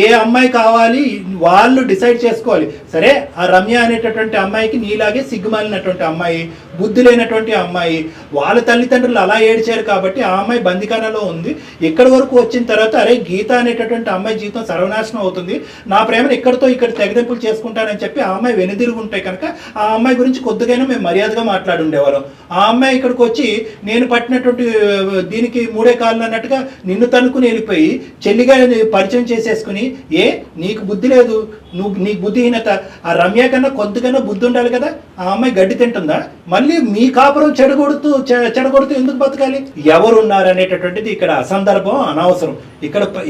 ఏ అమ్మాయి కావాలి వాళ్ళు డిసైడ్ చేసుకోవాలి. సరే, ఆ రమ్య అనేటటువంటి అమ్మాయికి నీలాగే సిగ్గుమాలినటువంటి అమ్మాయి, బుద్ధి లేనటువంటి అమ్మాయి, వాళ్ళ తల్లిదండ్రులు అలా ఏడ్చారు కాబట్టి ఆ అమ్మాయి బందికానలో ఉంది. ఇక్కడి వరకు వచ్చిన తర్వాత అరే గీత అనేటటువంటి అమ్మాయి జీవితం సర్వనాశనం అవుతుంది, నా ప్రేమను ఇక్కడ తెగదెంపులు చేసుకుంటానని చెప్పి ఆ అమ్మాయి వెనుదిరుగుంటే కనుక ఆ అమ్మాయి గురించి కొద్దిగైనా మేము మర్యాదగా మాట్లాడుండేవాళ్ళం. ఆ అమ్మాయి ఇక్కడికి వచ్చి నేను పట్టినటువంటి దీనికి 3 కాళ్ళు అన్నట్టుగా నిన్ను తనుకుని వెళ్ళిపోయి చెల్లిగా పరిచయం చేసేసుకుని, ఏ నీకు బుద్ధి లేదు, నీకు బుద్ధిహీనత. ఆ రమ్య కన్నా కొద్దిగానో బుద్ధి ఉండాలి కదా. ఆ అమ్మాయి గడ్డి తింటుందా? మళ్ళీ మీ కాపురం చెడగొడుతూ ఎందుకు బతకాలి? ఎవరున్నారు అనేటటువంటిది ఇక్కడ అసందర్భం, అనవసరం.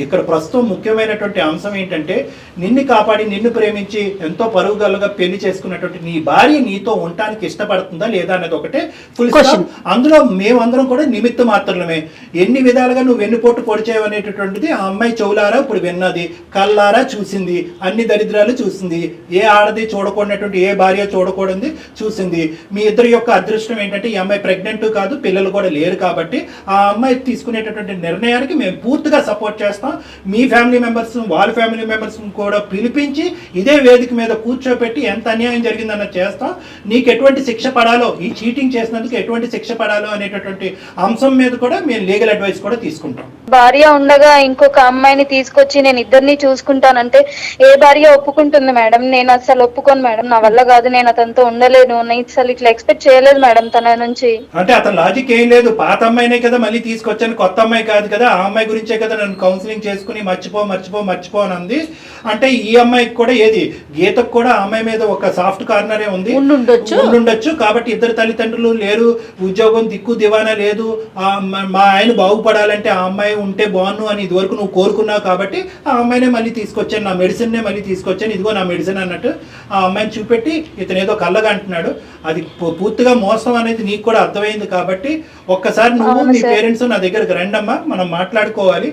ఇక్కడ ప్రస్తుతం ముఖ్యమైనటువంటి అంశం ఏంటంటే నిన్ను కాపాడి నిన్ను ప్రేమించి ఎంతో పరుగుగలగా పెళ్లి చేసుకున్నటువంటి నీ భార్య నీతో ఉండటానికి ఇష్టపడుతుందా లేదా అనేది ఒకటే ఫుల్ స్టాప్. అందులో మేమందరం కూడా నిమిత్త మాత్రమే. ఎన్ని విధాలుగా నువ్వు వెన్నుపోటు పొడిచేవు అనేటటువంటిది ఆ అమ్మాయి చెవులారా ఇప్పుడు విన్నది, కళ్ళారా చూసింది, అన్ని దరిద్రాలు చూసింది. ఏ ఆడది చూడకూడనటువంటి, ఏ భార్య చూడకూడదు చూసింది. మీ ఇద్దరి యొక్క అదృష్టం ఏంటంటే ఈ అమ్మాయి ప్రెగ్నెంట్ కాదు, పిల్లలు కూడా లేరు. కాబట్టి ఆ అమ్మాయి తీసుకునేటటువంటి నిర్ణయానికి మేము పూర్తిగా సపోర్ట్ చేస్తాం. మీ ఫ్యామిలీ మెంబర్స్, వాళ్ళ ఫ్యామిలీ మెంబర్స్ కూడా పిలిపించి ఇదే వేదిక మీద కూర్చోపెట్టి ఎంత అన్యాయం జరిగిందన్న చేస్తాం. నీకు ఎటువంటి శిక్ష పడాలో, ఈ చీటింగ్ చేసినందుకు ఎటువంటి శిక్ష పడాలో అనేటటువంటి అంశం మీద కూడా మేము లీగల్ అడ్వైస్ కూడా తీసుకుంటాం. భార్య ఉండగా ఇంకొక అమ్మాయిని తీసుకొచ్చి నేను ఇద్దరిని చూసుకుంటానంటే ఏ భార్య ఒప్పుకుంటుంది మేడం? నేను అసలు ఒప్పుకోను మేడం, నా వల్ల కాదు, నేను అతనితో ఉండలేను. నేను అసలు ఇట్లా ఎక్స్పెక్ట్ చేయలేదు మేడం తన నుంచి. అంటే అతను లాజిక్ ఏం లేదు, పాత అమ్మాయినే కదా మళ్ళీ తీసుకొచ్చాను, కొత్త అమ్మాయి కాదు కదా, ఆ అమ్మాయి గురించే కదా నన్ను కౌన్సిలింగ్ చేసుకుని మర్చిపో అని అంది. అంటే ఈ అమ్మాయికి కూడా ఏది గీతకు కూడా ఆ అమ్మాయి మీద ఒక సాఫ్ట్ కార్నరే ఉంది, ఉండుండొచ్చు. కాబట్టి ఇద్దరు తల్లిదండ్రులు లేరు, ఉద్యోగం దిక్కు దివానా లేదు, మా ఆయన బాగుపడాలంటే ఆ అమ్మాయి ఉంటే బాగున్ను అని ఇదివరకు నువ్వు కోరుకున్నావు. కాబట్టి ఆ అమ్మాయినే మళ్ళీ తీసుకొచ్చాను, నా మెడిసిన్నే మళ్ళీ తీసుకొచ్చాను, ఇదిగో నా మెడిసిన్ అన్నట్టు ఆ అమ్మాయిని చూపెట్టి ఇతను ఏదో కళ్ళగా అంటున్నాడు. అది పూర్తిగా మోసం అనేది నీకు కూడా అర్థమైంది. కాబట్టి ఒక్కసారి నువ్వు మీ పేరెంట్స్ నా దగ్గరకు రండమ్మా, మనం మాట్లాడుకోవాలి.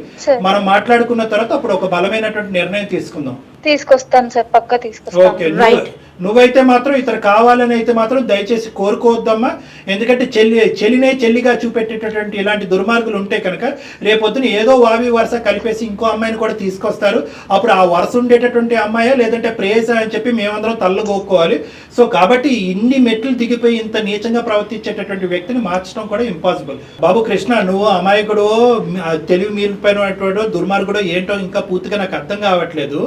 మనం మాట్లాడుకున్న తర్వాత అప్పుడు ఒక బలమైనటువంటి నిర్ణయం తీసుకుందాం. తీసుకొస్తాను సార్, పక్కా తీసుకొస్తాను. ఓకే, నువ్వైతే మాత్రం ఇతను కావాలని అయితే మాత్రం దయచేసి కోరుకోవద్దమ్మా. ఎందుకంటే చెల్లినే చెల్లిగా చూపెట్టేటటువంటి ఇలాంటి దుర్మార్గులు ఉంటే కనుక రేపొద్దున ఏదో వావి వరుస కలిపేసి ఇంకో అమ్మాయిని కూడా తీసుకొస్తారు. అప్పుడు ఆ వరుస ఉండేటటువంటి అమ్మాయా లేదంటే ప్రేయస అని చెప్పి మేమందరం తల్లు గోక్కోవాలి. సో కాబట్టి ఇన్ని మెట్లు దిగిపోయి ఇంత నీచంగా ప్రవర్తించేటటువంటి వ్యక్తిని మార్చడం కూడా ఇంపాసిబుల్. బాబు కృష్ణ, నువ్వు అమాయకుడో తెలివి మీరిపోయినటువంటి దుర్మార్గుడో ఏంటో ఇంకా పూర్తిగా నాకు అర్థం కావట్లేదు.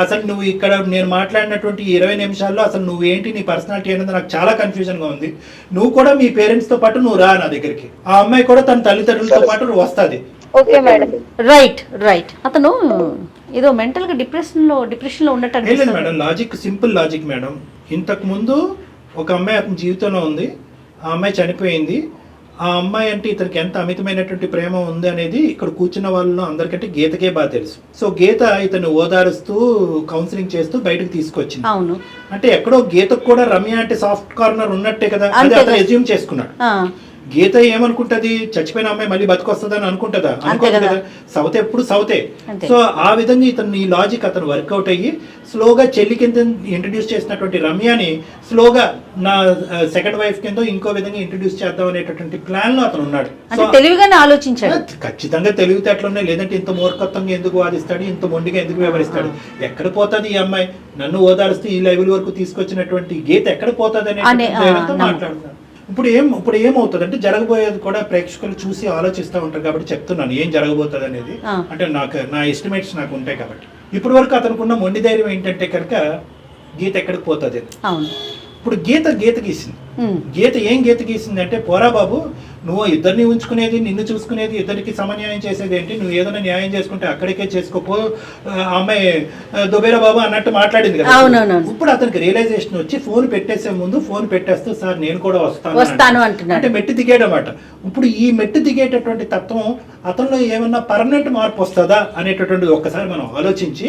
అసలు నువ్వు ఇక్కడ నేను మాట్లాడినటువంటి 20 నిమిషాల్లో అసలు నువ్వేంటి, నీ పర్సనాలిటీ అనేది నాకు చాలా కన్ఫ్యూజన్ గా ఉంది. నువ్వు కూడా మీ పేరెంట్స్ తో పాటు నువ్వు రా నా దగ్గరికి, ఆ అమ్మాయి కూడా తన తల్లిదండ్రులతో పాటు వస్తుంది. Okay madam. రైట్. అతను ఏదో మెంటల్గా డిప్రెషన్లో ఉన్నట్టు లేదు అనిపిస్తుంది. Madam, logic simple logic madam. ఇంతకు ముందు ఒక అమ్మాయి అతని జీవితంలో ఉంది, ఆ అమ్మాయి చనిపోయింది. ఆ అమ్మాయి అంటే ఇతనికి ఎంత అమితమైనటువంటి ప్రేమ ఉంది అనేది ఇక్కడ కూర్చున్న వాళ్ళలో అందరికంటే గీతకే బాగా తెలుసు. సో గీత ఇతను ఓదారుస్తూ కౌన్సిలింగ్ చేస్తూ బయటకు తీసుకొచ్చింది. అవును. అంటే ఎక్కడో గీతకు కూడా రమ్య అంటే సాఫ్ట్ కార్నర్ ఉన్నట్టే కదా, అది అంతే అతను కదా. ఎజ్యూమ్ చేసుకున్నాడు. ఆ, గీత ఏమనుకుంటది, చచ్చిపోయిన అమ్మాయి మళ్ళీ బతికొస్తుందని అనుకుంటుందా? అనుకోదు కదా. కదా. సౌతే ఎప్పుడు సౌతే. అంతే. సో ఆ విధంగా ఇతను ఈ లాజిక్ అతను వర్కౌట్ అయ్యి స్లోగా చెల్లి కింద ఇంట్రడ్యూస్ చేసినటువంటి రమ్యని స్లోగా నా సెకండ్ వైఫ్ కింద ఇంకో విధంగా ఇంట్రడ్యూస్ చేద్దాం అనేటటువంటి ప్లాన్ లో అతను ఉన్నాడు. అంటే తెలివిగానే ఆలోచించాడు. ఖచ్చితంగా తెలివితేటలున్నాయి, లేదంటే ఇంత మూర్ఖత్వంగా ఎందుకు వాదిస్తాడు, ఇంత మొండిగా ఎందుకు వ్యవహరిస్తాడు? ఎక్కడ పోతుంది ఈ అమ్మాయి? నన్ను ఓదారుస్తూ ఈ లెవెల్ వరకు తీసుకొచ్చినటువంటి గీత ఎక్కడ పోతుంది అనేది మాట్లాడుతున్నాను. ఇప్పుడు ఏమవుతుంది అంటే జరగబోయేది కూడా ప్రేక్షకులు చూసి ఆలోచిస్తూ ఉంటారు కాబట్టి చెప్తున్నాను ఏం జరగబోతుంది అనేది. అంటే నా ఎస్టిమేట్స్ నాకు ఉంటాయి కాబట్టి. ఇప్పటి వరకు అతనుకున్న మొండి ధైర్యం ఏంటంటే కనుక గీత ఎక్కడికి పోతుంది. అవును. ఇప్పుడు గీత గీసింది. గీత గీసింది అంటే, పోరా బాబు, నువ్వు ఇద్దరిని ఉంచుకునేది, నిన్ను చూసుకునేది, ఇద్దరికి సమన్యాయం చేసేది ఏంటి? నువ్వు ఏదైనా న్యాయం చేసుకుంటే అక్కడికే చేసుకోపో, ఆ అమ్మాయి దుబేరా బాబు అన్నట్టు మాట్లాడింది కదా. ఇప్పుడు అతనికి రియలైజేషన్ వచ్చి ఫోన్ పెట్టేసే ముందు ఫోన్ పెట్టేస్తూ సార్ నేను కూడా వస్తాను అంటున్నాడు. అంటే మెట్టు దిగాడనమాట. ఇప్పుడు ఈ మెట్టు దిగేటటువంటి తత్వం అతనిలో ఏమన్నా పర్మనెంట్ మార్పు వస్తుందా అనేటటువంటిది ఒక్కసారి మనం ఆలోచించి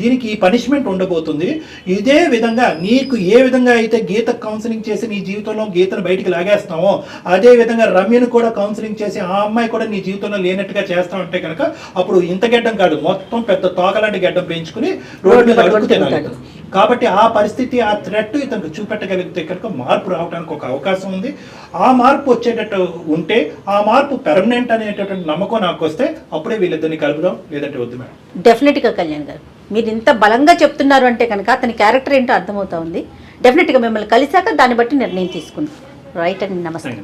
దీనికి ఈ పనిష్మెంట్ ఉండబోతుంది. ఇదే విధంగా నీకు ఏ విధంగా అయితే గీత కౌన్సిలింగ్ చేసి నీ జీవితంలో గీతను బయటికి లాగేస్తామో అదే విధంగా రమ్యను కూడా కౌన్సిలింగ్ చేసి ఆ అమ్మాయి కూడా నీ జీవితంలో లేనట్టుగా చేస్తా ఉంటే కనుక అప్పుడు ఇంత గెడ్డం కాదు, మొత్తం పెద్ద తోకలాంటి గెడ్డం పెంచుకుని రోడ్డు మీద అడుగుతున్నాడు. కాబట్టి ఆ పరిస్థితి, ఆ థ్రెట్ ఇతనికి చూపెట్టగలిగితే కనుక మార్పు రావడానికి ఒక అవకాశం ఉంది. ఆ మార్పు వచ్చేటట్టు ఉంటే, ఆ మార్పు పెర్మనెంట్ అనేటటువంటి నమ్మకం నాకు వస్తే అప్పుడే వీళ్ళిద్దరిని కలుపుదాం, లేదంటే వద్దు మేడం. డెఫినెట్గా కళ్యాణ్ గారు, మీరు ఇంత బలంగా చెప్తున్నారు అంటే కనుక అతని క్యారెక్టర్ ఏంటో అర్థమవుతా ఉంది. డెఫినెట్గా మిమ్మల్ని కలిసాక దాన్ని బట్టి నిర్ణయం తీసుకుందాం. రైట్ అండి, నమస్తే.